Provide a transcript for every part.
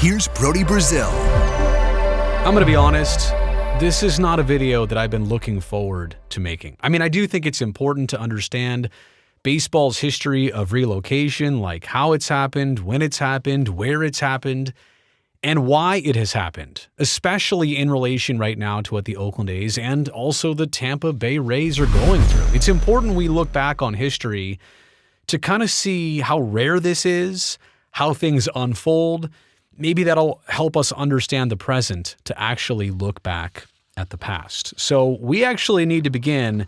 here's Brody Brazil. I'm going to be honest, this is not a video that I've been looking forward to making. I mean, I do think it's important to understand baseball's history of relocation, like how it's happened, when it's happened, where it's happened, and why it has happened, especially in relation right now to what the Oakland A's and also the Tampa Bay Rays are going through. It's important we look back on history to kind of see how rare this is, how things unfold. Maybe that'll help us understand the present to actually look back at the past. So we actually need to begin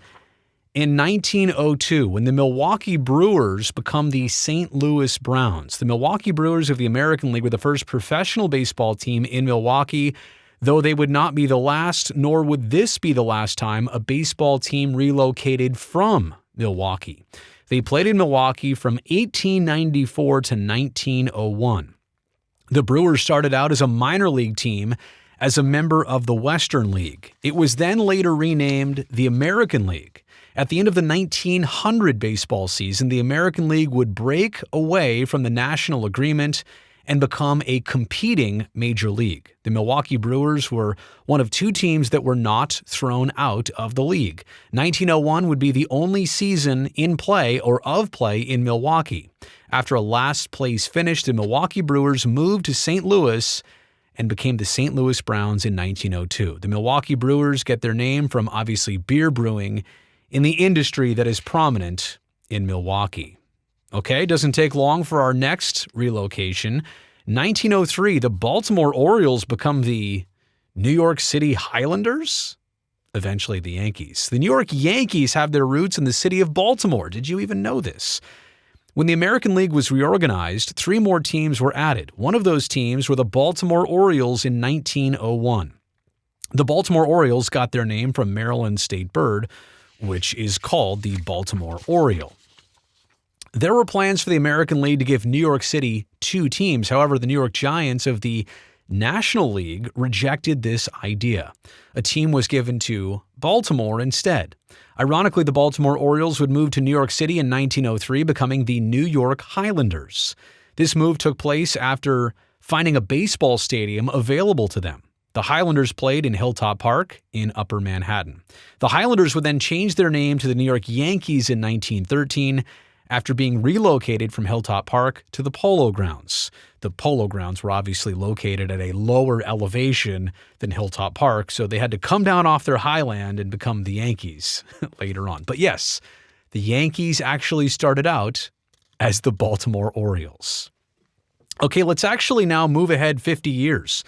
in 1902 when the Milwaukee Brewers become the St. Louis Browns. The Milwaukee Brewers of the American League were the first professional baseball team in Milwaukee, though they would not be the last, nor would this be the last time a baseball team relocated from Milwaukee. They played in Milwaukee from 1894 to 1901. The Brewers started out as a minor league team as a member of the Western League. It was then later renamed the American League. At the end of the 1900 baseball season, the American League would break away from the national agreement and become a competing major league. The Milwaukee Brewers were one of two teams that were not thrown out of the league. 1901 would be the only season in play or of play in Milwaukee. After a last-place finish, the Milwaukee Brewers moved to St. Louis and became the St. Louis Browns in 1902. The Milwaukee Brewers get their name from, obviously, beer brewing in the industry that is prominent in Milwaukee. Okay, doesn't take long for our next relocation. 1903, the Baltimore Orioles become the New York City Highlanders, eventually the Yankees. The New York Yankees have their roots in the city of Baltimore. Did you even know this? When the American League was reorganized, 3 more teams were added. One of those teams were the Baltimore Orioles in 1901. The Baltimore Orioles got their name from Maryland's state bird, which is called the Baltimore Oriole. There were plans for the American League to give New York City 2 teams. However, the New York Giants of the National League rejected this idea. A team was given to Baltimore instead. Ironically, the Baltimore Orioles would move to New York City in 1903, becoming the New York Highlanders. This move took place after finding a baseball stadium available to them. The Highlanders played in Hilltop Park in Upper Manhattan. The Highlanders would then change their name to the New York Yankees in 1913 after being relocated from Hilltop Park to the Polo Grounds. The Polo Grounds were obviously located at a lower elevation than Hilltop Park, so they had to come down off their highland and become the Yankees later on. But yes, the Yankees actually started out as the Baltimore Orioles. Okay, let's actually now move ahead 50 years.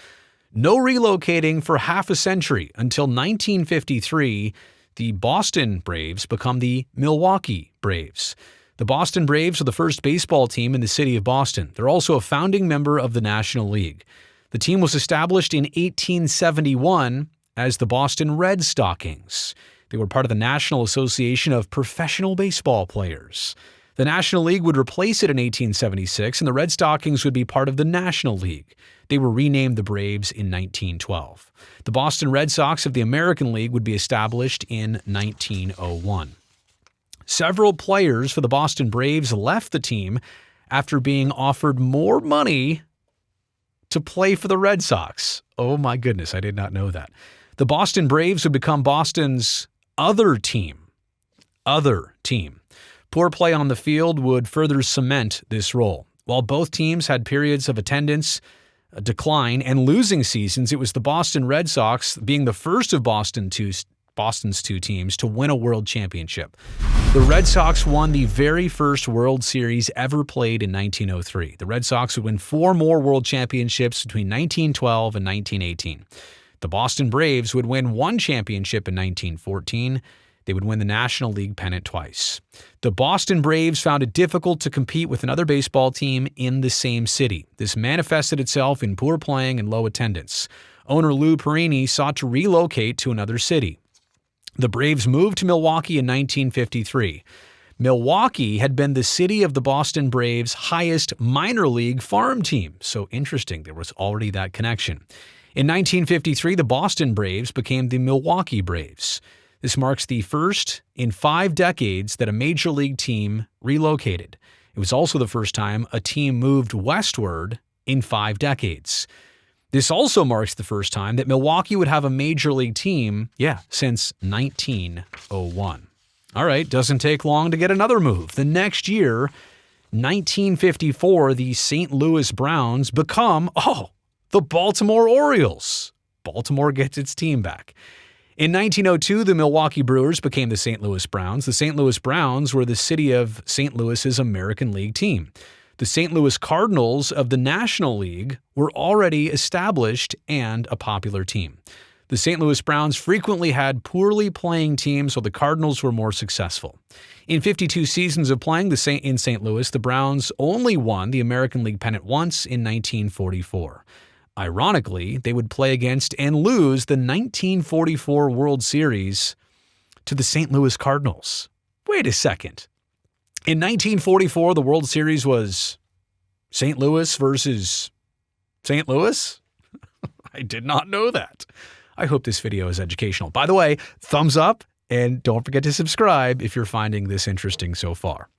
No relocating for half a century until 1953, the Boston Braves become the Milwaukee Braves. The Boston Braves are the first baseball team in the city of Boston. They're also a founding member of the National League. The team was established in 1871 as the Boston Red Stockings. They were part of the National Association of Professional Baseball Players. The National League would replace it in 1876, and the Red Stockings would be part of the National League. They were renamed the Braves in 1912. The Boston Red Sox of the American League would be established in 1901. Several players for the Boston Braves left the team after being offered more money to play for the Red Sox. Oh my goodness, I did not know that. The Boston Braves would become Boston's other team. Poor play on the field would further cement this role. While both teams had periods of attendance decline and losing seasons, it was the Boston Red Sox, being the first of Boston's 2 teams, to win a world championship. The Red Sox won the very first World Series ever played in 1903. The Red Sox would win 4 more world championships between 1912 and 1918. The Boston Braves would win 1 championship in 1914. They would win the National League pennant twice. The Boston Braves found it difficult to compete with another baseball team in the same city. This manifested itself in poor playing and low attendance. Owner Lou Perini sought to relocate to another city. The Braves moved to Milwaukee in 1953. Milwaukee had been the city of the Boston Braves' highest minor league farm team. So interesting, there was already that connection. In 1953, the Boston Braves became the Milwaukee Braves. This marks the first in 5 decades that a major league team relocated. It was also the first time a team moved westward in 5 decades. This also marks the first time that Milwaukee would have a major league team, since 1901. All right, doesn't take long to get another move. The next year, 1954, the St. Louis Browns become, the Baltimore Orioles. Baltimore gets its team back. In 1902, the Milwaukee Brewers became the St. Louis Browns. The St. Louis Browns were the city of St. Louis's American League team. The St. Louis Cardinals of the National League were already established and a popular team. The St. Louis Browns frequently had poorly playing teams, while the Cardinals were more successful. In 52 seasons of playing in St. Louis, the Browns only won the American League pennant once in 1944. Ironically, they would play against and lose the 1944 World Series to the St. Louis Cardinals. Wait a second. In 1944, the World Series was St. Louis versus St. Louis? I did not know that. I hope this video is educational. By the way, thumbs up, and don't forget to subscribe if you're finding this interesting so far.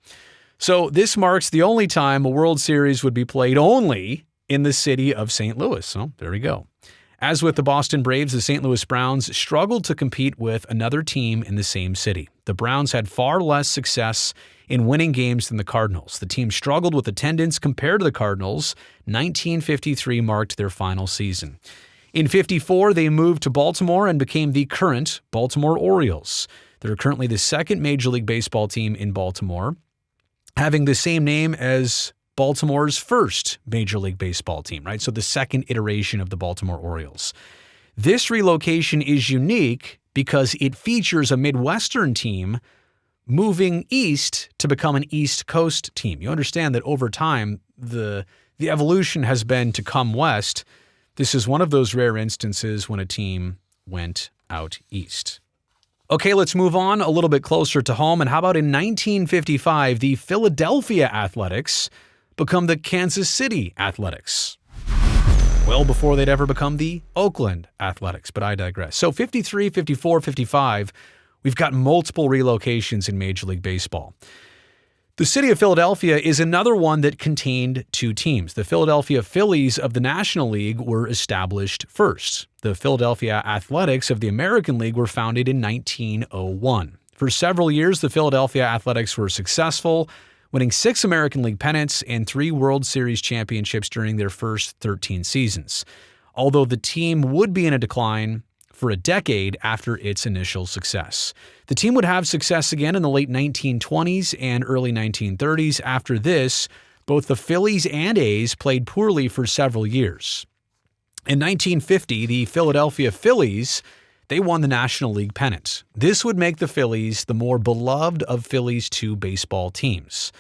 So this marks the only time a World Series would be played only in the city of St. Louis. So there we go. As with the Boston Braves, the St. Louis Browns struggled to compete with another team in the same city. The Browns had far less success in winning games than the Cardinals. The team struggled with attendance compared to the Cardinals. 1953 marked their final season. In 54, they moved to Baltimore and became the current Baltimore Orioles. They're currently the second Major League Baseball team in Baltimore, having the same name as Baltimore's first Major League Baseball team, right? So the second iteration of the Baltimore Orioles. This relocation is unique because it features a Midwestern team moving east to become an East Coast team. You understand that over time, the evolution has been to come west. This is one of those rare instances when a team went out east. Okay, let's move on a little bit closer to home. And how about in 1955, the Philadelphia Athletics become the Kansas City Athletics? Well before they'd ever become the Oakland Athletics, but I digress. So 53, 54, 55, we've got multiple relocations in Major League Baseball. The city of Philadelphia is another one that contained two teams. The Philadelphia Phillies of the National League were established first. The Philadelphia Athletics of the American League were founded in 1901. For several years, the Philadelphia Athletics were successful, winning 6 American League pennants and 3 World Series championships during their first 13 seasons. Although the team would be in a decline for a decade after its initial success. The team would have success again in the late 1920s and early 1930s. After this, both the Phillies and A's played poorly for several years. In 1950, the Philadelphia Phillies, they won the National League pennant. This would make the Phillies the more beloved of Phillies' 2 baseball teams.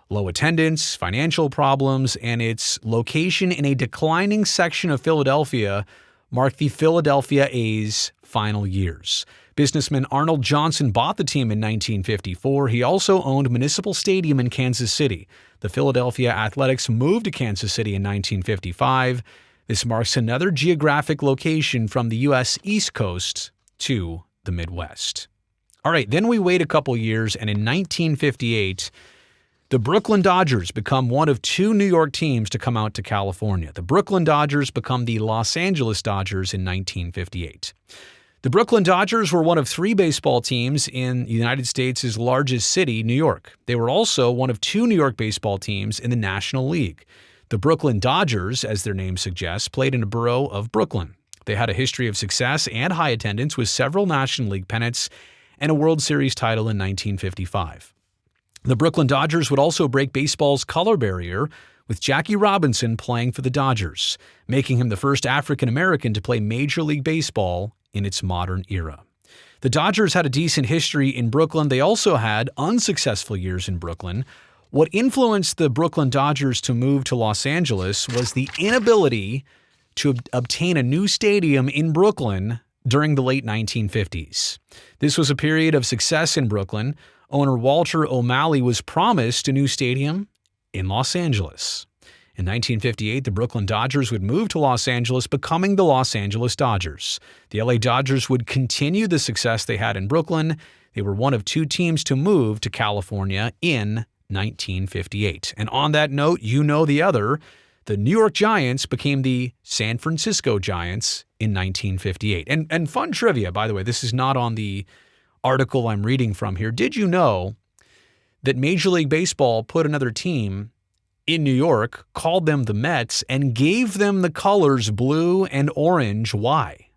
Low attendance, financial problems, and its location in a declining section of Philadelphia marked the Philadelphia A's final years. Businessman Arnold Johnson bought the team in 1954. He also owned Municipal Stadium in Kansas City. The Philadelphia Athletics moved to Kansas City in 1955. This marks another geographic location from the U.S. East Coast to the Midwest. All right, then we wait a couple years, and in 1958, the Brooklyn Dodgers become one of 2 New York teams to come out to California. The Brooklyn Dodgers become the Los Angeles Dodgers in 1958. The Brooklyn Dodgers were one of 3 baseball teams in the United States' largest city, New York. They were also one of 2 New York baseball teams in the National League. The Brooklyn Dodgers, as their name suggests, played in a borough of Brooklyn. They had a history of success and high attendance with several National League pennants and a World Series title in 1955. The Brooklyn Dodgers would also break baseball's color barrier, with Jackie Robinson playing for the Dodgers, making him the first African-American to play Major League Baseball in its modern era. The Dodgers had a decent history in Brooklyn. They also had unsuccessful years in Brooklyn. What influenced the Brooklyn Dodgers to move to Los Angeles was the inability to obtain a new stadium in Brooklyn during the late 1950s. This was a period of success in Brooklyn. Owner Walter O'Malley was promised a new stadium in Los Angeles. In 1958, the Brooklyn Dodgers would move to Los Angeles, becoming the Los Angeles Dodgers. The LA Dodgers would continue the success they had in Brooklyn. They were one of 2 teams to move to California in 1958. And on that note, you know the other. the New York Giants became the San Francisco Giants in 1958. And fun trivia, by the way, this is not on the article I'm reading from here. Did you know that Major League Baseball put another team in New York, called them the Mets, and gave them the colors blue and orange? Why?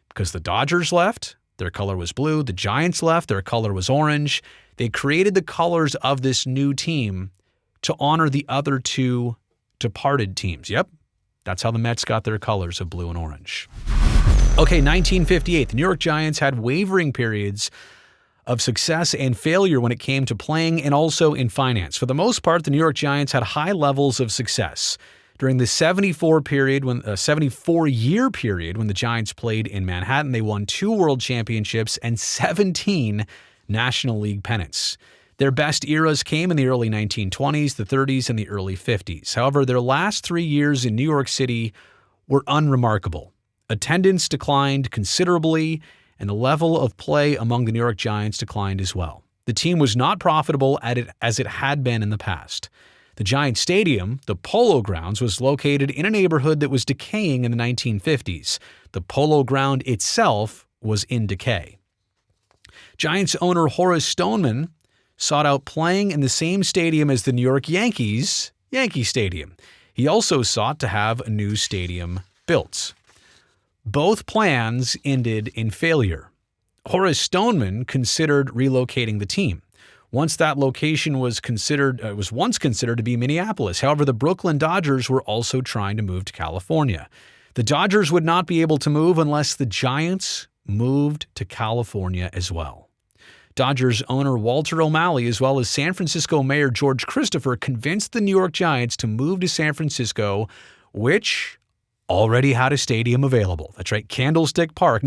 Because the Dodgers left, their color was blue. The Giants left, their color was orange. They created the colors of this new team to honor the other two departed teams. Yep, that's how the Mets got their colors of blue and orange. Okay, 1958. The New York Giants had wavering periods of success and failure when it came to playing and also in finance. For the most part, the New York Giants had high levels of success. During the 74-year period when the Giants played in Manhattan, they won 2 world championships and 17 National League pennants. Their best eras came in the early 1920s, the 30s, and the early 50s. However, their last 3 years in New York City were unremarkable. Attendance declined considerably, and the level of play among the New York Giants declined as well. The team was not profitable as it had been in the past. The Giants Stadium, the Polo Grounds, was located in a neighborhood that was decaying in the 1950s. The Polo Ground itself was in decay. Giants owner Horace Stoneman sought out playing in the same stadium as the New York Yankees, Yankee Stadium. He also sought to have a new stadium built. Both plans ended in failure. Horace Stoneman considered relocating the team. Once that location was once considered to be Minneapolis. However, the Brooklyn Dodgers were also trying to move to California. The Dodgers would not be able to move unless the Giants moved to California as well. Dodgers owner Walter O'Malley, as well as San Francisco Mayor George Christopher, convinced the New York Giants to move to San Francisco, which already had a stadium available. That's right, Candlestick Park.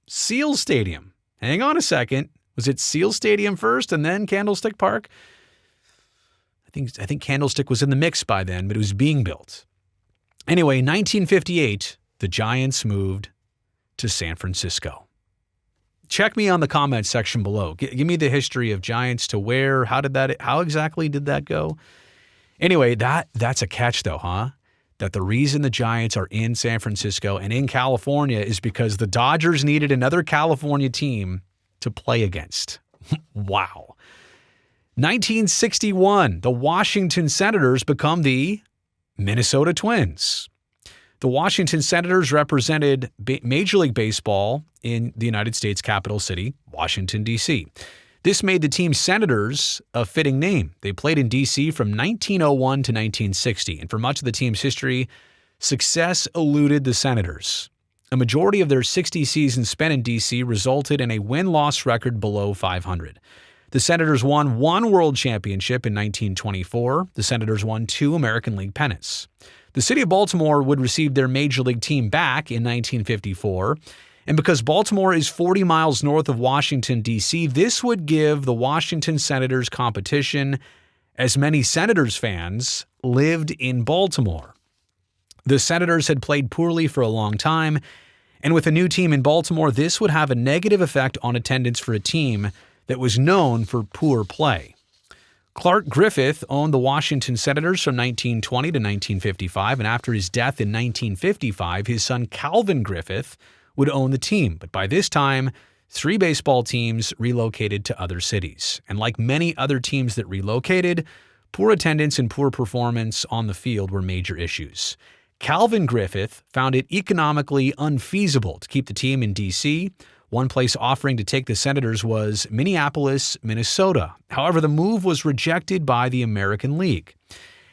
Seal Stadium. Hang on a second. Was it Seal Stadium first and then Candlestick Park? I think Candlestick was in the mix by then, but it was being built. Anyway, 1958, the Giants moved to San Francisco. Check me on the comments section below. Give me the history of Giants to where. How exactly did that go? Anyway, that's a catch though, huh? That the reason the Giants are in San Francisco and in California is because the Dodgers needed another California team to play against. Wow. 1961, the Washington Senators become the Minnesota Twins. The Washington Senators represented Major League Baseball in the United States capital city, Washington, D.C. This made the team Senators a fitting name. They played in D.C. from 1901 to 1960, and for much of the team's history, success eluded the Senators. A majority of their 60 seasons spent in D.C. resulted in a win-loss record below 500. The Senators won 1 world championship in 1924. The Senators won 2 American League pennants. The city of Baltimore would receive their Major League team back in 1954, and because Baltimore is 40 miles north of Washington, D.C., this would give the Washington Senators competition, as many Senators fans lived in Baltimore. The Senators had played poorly for a long time, and with a new team in Baltimore, this would have a negative effect on attendance for a team that was known for poor play. Clark Griffith owned the Washington Senators from 1920 to 1955, and after his death in 1955, his son Calvin Griffith would own the team. But by this time, 3 baseball teams relocated to other cities. And like many other teams that relocated, poor attendance and poor performance on the field were major issues. Calvin Griffith found it economically unfeasible to keep the team in D.C. One place offering to take the Senators was Minneapolis, Minnesota. However, the move was rejected by the American League.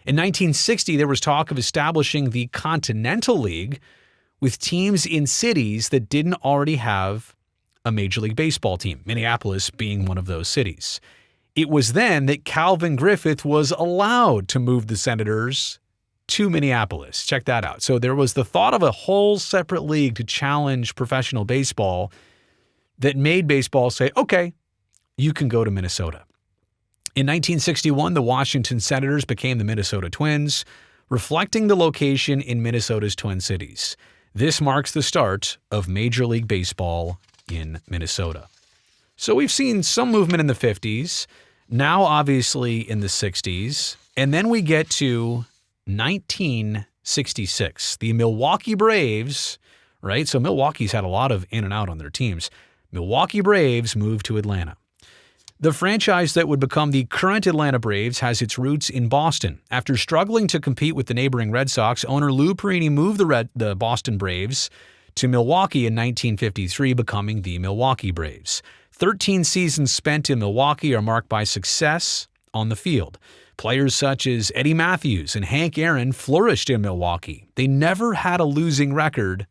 In 1960, there was talk of establishing the Continental League with teams in cities that didn't already have a Major League Baseball team, Minneapolis being one of those cities. It was then that Calvin Griffith was allowed to move the Senators to Minneapolis. Check that out. So there was the thought of a whole separate league to challenge professional baseball that made baseball say, okay, you can go to Minnesota. In 1961, the Washington Senators became the Minnesota Twins, reflecting the location in Minnesota's Twin Cities. This marks the start of Major League Baseball in Minnesota. So we've seen some movement in the 50s, now obviously in the 60s, and then we get to 1966. The Milwaukee Braves, right? So Milwaukee's had a lot of in and out on their teams. Milwaukee Braves moved to Atlanta. The franchise that would become the current Atlanta Braves has its roots in Boston. After struggling to compete with the neighboring Red Sox, owner Lou Perini moved the Boston Braves to Milwaukee in 1953, becoming the Milwaukee Braves. 13 seasons spent in Milwaukee are marked by success on the field. Players such as Eddie Matthews and Hank Aaron flourished in Milwaukee. They never had a losing record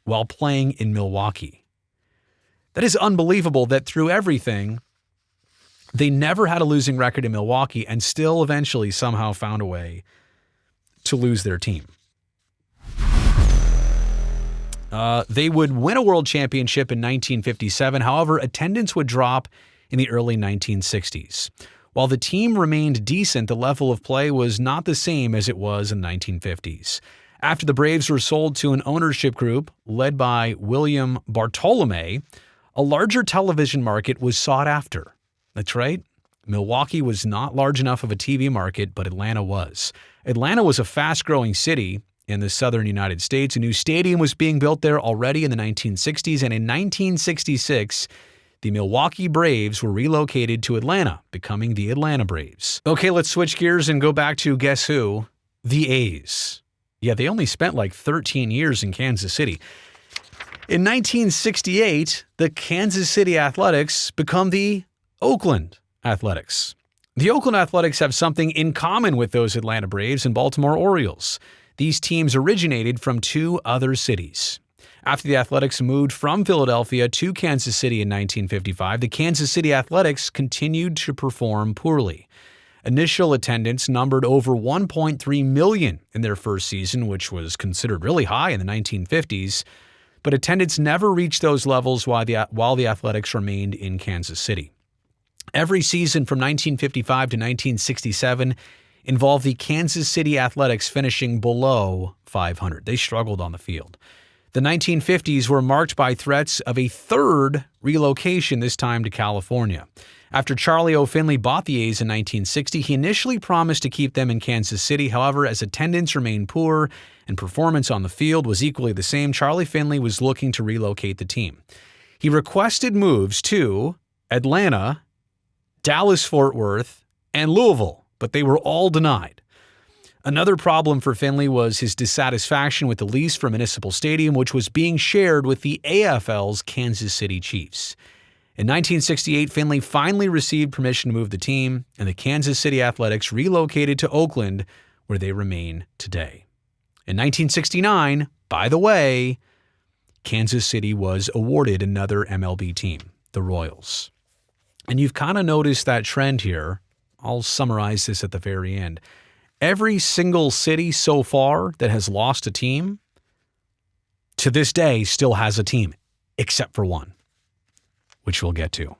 while playing in Milwaukee. That is unbelievable that through everything, they never had a losing record in Milwaukee and still eventually somehow found a way to lose their team. They would win a world championship in 1957. However, attendance would drop in the early 1960s. While the team remained decent, the level of play was not the same as it was in the 1950s. After the Braves were sold to an ownership group led by William Bartolome, a larger television market was sought after. That's right. Milwaukee was not large enough of a TV market, but Atlanta was. Atlanta was a fast-growing city in the southern United States. A new stadium was being built there already in the 1960s, and in 1966, the Milwaukee Braves were relocated to Atlanta, becoming the Atlanta Braves. Okay, let's switch gears and go back to, guess who? The A's. Yeah, they only spent like 13 years in Kansas City. In 1968, the Kansas City Athletics become the Oakland Athletics. The Oakland Athletics have something in common with those Atlanta Braves and Baltimore Orioles. These teams originated from two other cities. After the Athletics moved from Philadelphia to Kansas City in 1955, the Kansas City Athletics continued to perform poorly. Initial attendance numbered over 1.3 million in their first season, which was considered really high in the 1950s, but attendance never reached those levels while the Athletics remained in Kansas City. Every season from 1955 to 1967 involved the Kansas City Athletics finishing below 500. They struggled on the field. The 1950s were marked by threats of a third relocation, this time to California. After Charlie O. Finley bought the A's in 1960, he initially promised to keep them in Kansas City. However, as attendance remained poor and performance on the field was equally the same, Charlie Finley was looking to relocate the team. He requested moves to Atlanta, Dallas-Fort Worth, and Louisville, but they were all denied. Another problem for Finley was his dissatisfaction with the lease for Municipal Stadium, which was being shared with the AFL's Kansas City Chiefs. In 1968, Finley finally received permission to move the team, and the Kansas City Athletics relocated to Oakland, where they remain today. In 1969, by the way, Kansas City was awarded another MLB team, the Royals. And you've kind of noticed that trend here. I'll summarize this at the very end. Every single city so far that has lost a team, to this day, still has a team, except for one, which we'll get to.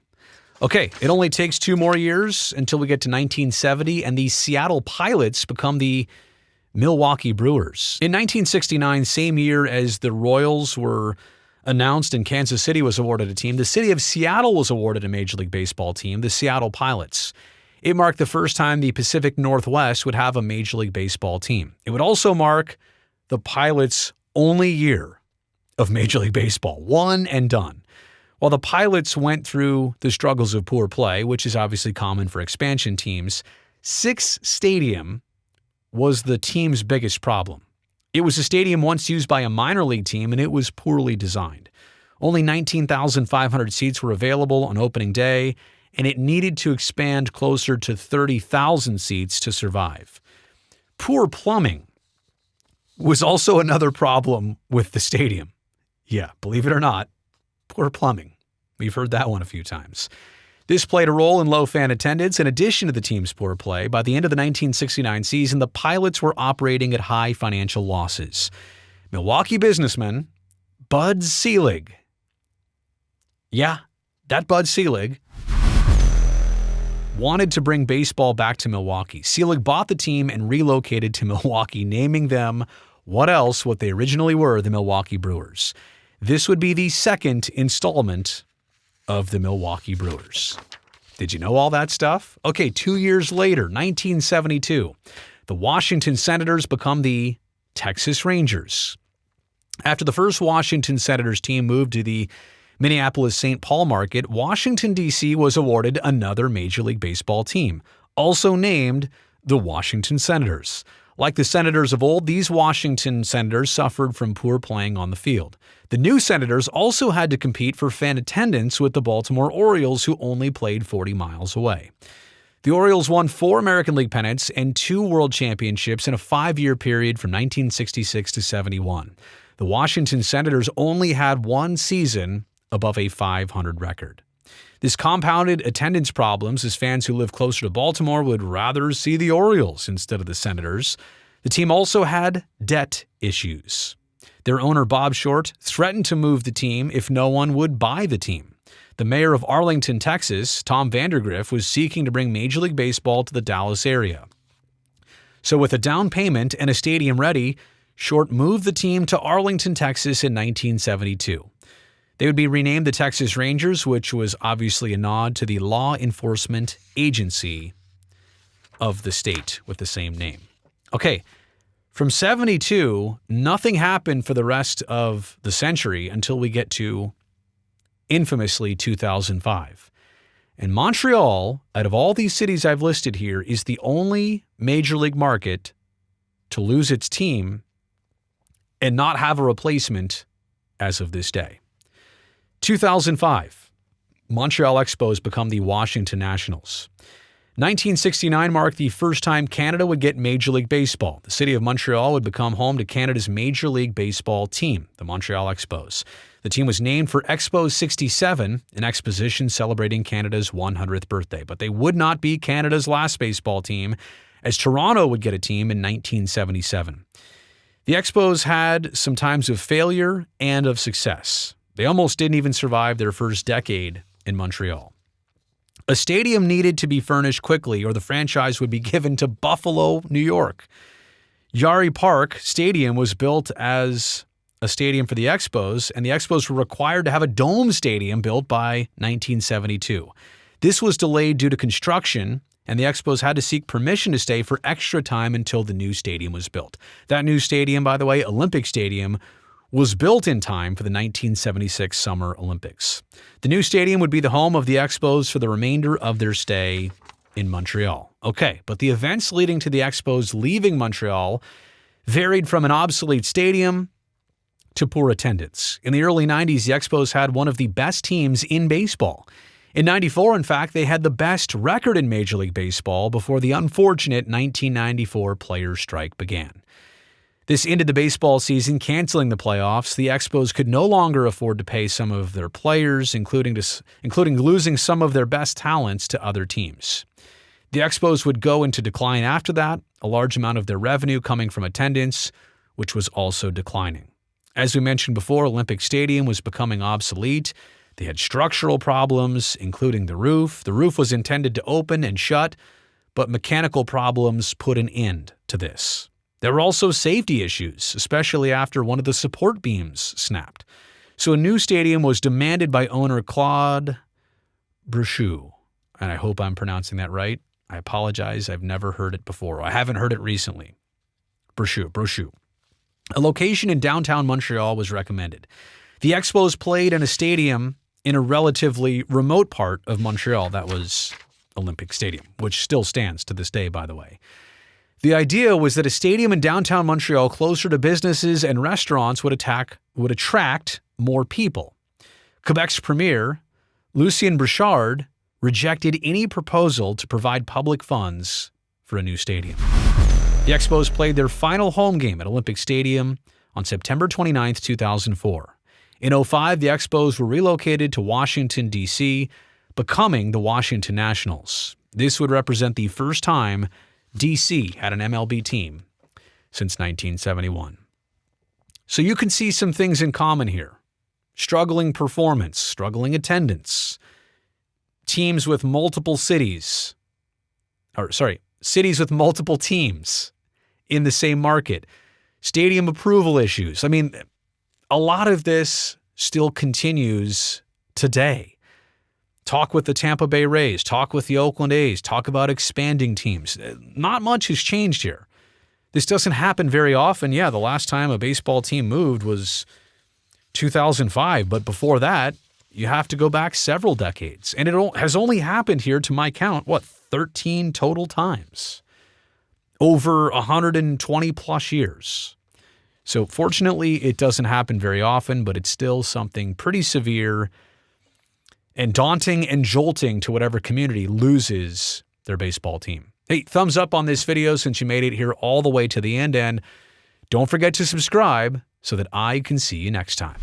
Okay, it only takes 2 more years until we get to 1970, and the Seattle Pilots become the Milwaukee Brewers. In 1969, same year as the Royals were announced and Kansas City was awarded a team, the city of Seattle was awarded a Major League Baseball team, the Seattle Pilots. It marked the first time the Pacific Northwest would have a Major League Baseball team. It would also mark the Pilots' only year of Major League Baseball, one and done. While the Pilots went through the struggles of poor play, which is obviously common for expansion teams, Sick's Stadium was the team's biggest problem. It was a stadium once used by a minor league team, and it was poorly designed. Only 19,500 seats were available on opening day, and it needed to expand closer to 30,000 seats to survive. Poor plumbing was also another problem with the stadium. Yeah, believe it or not, poor plumbing. We've heard that one a few times. This played a role in low fan attendance. In addition to the team's poor play, by the end of the 1969 season, the Pilots were operating at high financial losses. Milwaukee businessman Bud Selig. Yeah, that Bud Selig wanted to bring baseball back to Milwaukee. Selig bought the team and relocated to Milwaukee, naming them what they originally were, the Milwaukee Brewers. This would be the second installment of the Milwaukee Brewers. Did you know all that stuff? Okay, 2 years later, 1972, The Washington Senators become the Texas Rangers. After the first Washington Senators team moved to the Minneapolis-St. Paul market, Washington, D.C. was awarded another Major League Baseball team, also named the Washington Senators. Like the Senators of old, these Washington Senators suffered from poor playing on the field. The new Senators also had to compete for fan attendance with the Baltimore Orioles, who only played 40 miles away. The Orioles won 4 American League pennants and 2 World Championships in a 5-year period from 1966 to 71. The Washington Senators only had 1 season above a .500 record. This compounded attendance problems as fans who live closer to Baltimore would rather see the Orioles instead of the Senators. The team also had debt issues. Their owner, Bob Short, threatened to move the team if no one would buy the team. The mayor of Arlington, Texas, Tom Vandergriff, was seeking to bring Major League Baseball to the Dallas area. So with a down payment and a stadium ready, Short moved the team to Arlington, Texas in 1972. They would be renamed the Texas Rangers, which was obviously a nod to the law enforcement agency of the state with the same name. Okay, from 72, nothing happened for the rest of the century until we get to, infamously, 2005. And Montreal, out of all these cities I've listed here, is the only major league market to lose its team and not have a replacement as of this day. 2005, Montreal Expos become the Washington Nationals. 1969 marked the first time Canada would get Major League Baseball. The city of Montreal would become home to Canada's Major League Baseball team, the Montreal Expos. The team was named for Expos 67, an exposition celebrating Canada's 100th birthday. But they would not be Canada's last baseball team, as Toronto would get a team in 1977. The Expos had some times of failure and of success. They almost didn't even survive their first decade in Montreal. A stadium needed to be furnished quickly or the franchise would be given to Buffalo, New York. Yari Park Stadium was built as a stadium for the Expos, and the Expos were required to have a dome stadium built by 1972. This was delayed due to construction, and the Expos had to seek permission to stay for extra time until the new stadium was built. That new stadium, by the way, Olympic Stadium, was built in time for the 1976 Summer Olympics. The new stadium would be the home of the Expos for the remainder of their stay in Montreal. Okay, but the events leading to the Expos leaving Montreal varied from an obsolete stadium to poor attendance. In the early 90s, the Expos had one of the best teams in baseball. In 94, in fact, they had the best record in Major League Baseball before the unfortunate 1994 players' strike began. This ended the baseball season, canceling the playoffs. The Expos could no longer afford to pay some of their players, including losing some of their best talents to other teams. The Expos would go into decline after that, a large amount of their revenue coming from attendance, which was also declining. As we mentioned before, Olympic Stadium was becoming obsolete. They had structural problems, including the roof. The roof was intended to open and shut, but mechanical problems put an end to this. There were also safety issues, especially after one of the support beams snapped. So a new stadium was demanded by owner Claude Brochu, and I hope I'm pronouncing that right. I apologize, I've never heard it before. I haven't heard it recently. Brochu. A location in downtown Montreal was recommended. The Expos played in a stadium in a relatively remote part of Montreal. That was Olympic Stadium, which still stands to this day, by the way. The idea was that a stadium in downtown Montreal closer to businesses and restaurants would attract more people. Quebec's premier, Lucien Brichard, rejected any proposal to provide public funds for a new stadium. The Expos played their final home game at Olympic Stadium on September 29, 2004. In 2005, the Expos were relocated to Washington, D.C., becoming the Washington Nationals. This would represent the first time D.C. had an MLB team since 1971. So you can see some things in common here. Struggling performance, struggling attendance, cities with multiple teams in the same market, stadium approval issues. I mean, a lot of this still continues today. Talk with the Tampa Bay Rays, talk with the Oakland A's, talk about expanding teams. Not much has changed here. This doesn't happen very often. Yeah, the last time a baseball team moved was 2005, but before that, you have to go back several decades. And it has only happened here, to my count, 13 total times over 120 plus years. So fortunately, it doesn't happen very often, but it's still something pretty severe and daunting and jolting to whatever community loses their baseball team. Hey, thumbs up on this video since you made it here all the way to the end, and don't forget to subscribe so that I can see you next time.